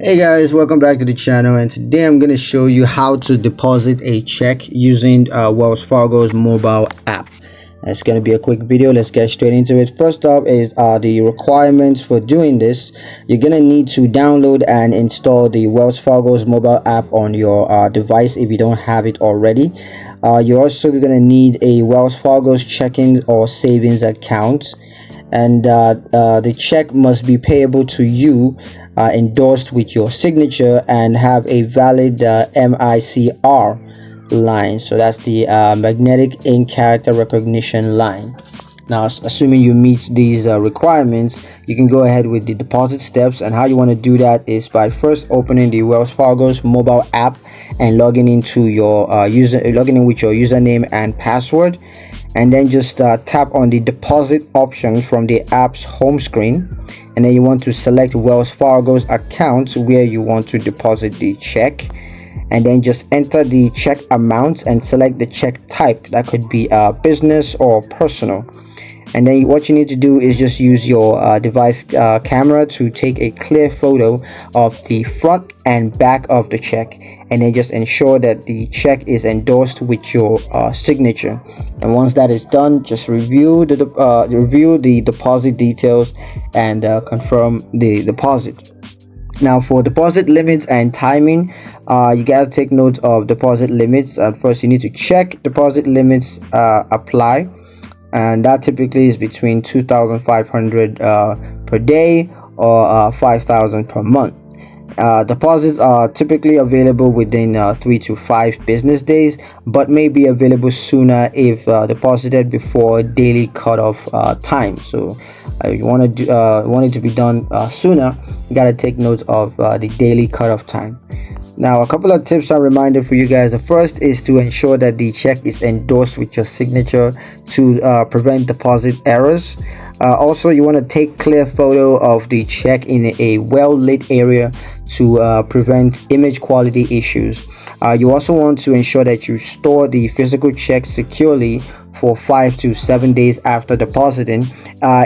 Hey guys, welcome back to the channel, and today I'm going to show you how to deposit a check using Wells Fargo's mobile app. It's going to be a quick video. Let's get straight into it. First up is the requirements for doing this. You're going to need to download and install the Wells Fargo's mobile app on your device if you don't have it already. You're also going to need a Wells Fargo's checking or savings account, and the check must be payable to you, endorsed with your signature, and have a valid MICR line. So that's the magnetic ink character recognition line. Now, assuming you meet these requirements, you can go ahead with the deposit steps. And how you want to do that is by first opening the Wells Fargo's mobile app and logging into your logging in with your username and password, and then just tap on the deposit option from the app's home screen, and then you want to select Wells Fargo's account where you want to deposit the check, and then just enter the check amount and select the check type. That could be business or personal. And then what you need to do is just use your device camera to take a clear photo of the front and back of the check, and then just ensure that the check is endorsed with your signature. And once that is done, just review the deposit details and confirm the deposit. Now, for deposit limits and timing, you gotta take note of deposit limits. First, you need to check deposit limits apply, and that typically is between 2,500 per day or 5,000 per month. Deposits are typically available within 3 to 5 business days, but may be available sooner if deposited before daily cutoff time. So you want it to be done sooner, you got to take note of the daily cutoff time. Now, a couple of tips and reminder for you guys. The first is to ensure that the check is endorsed with your signature to prevent deposit errors. Also, you want to take clear photo of the check in a well-lit area to prevent image quality issues. You also want to ensure that you store the physical check securely for 5 to 7 days after depositing,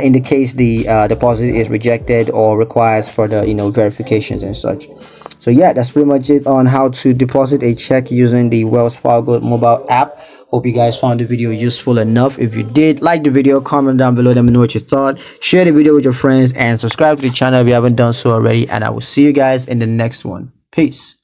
in the case the deposit is rejected or requires further verifications and such. So yeah, that's pretty much it on how to deposit a check using the Wells Fargo mobile app. Hope you guys found the video useful enough. If you did, like the video, comment down below, let me know what you thought, share the video with your friends, and subscribe to the channel if you haven't done so already. And I will see you guys in the next one. Peace.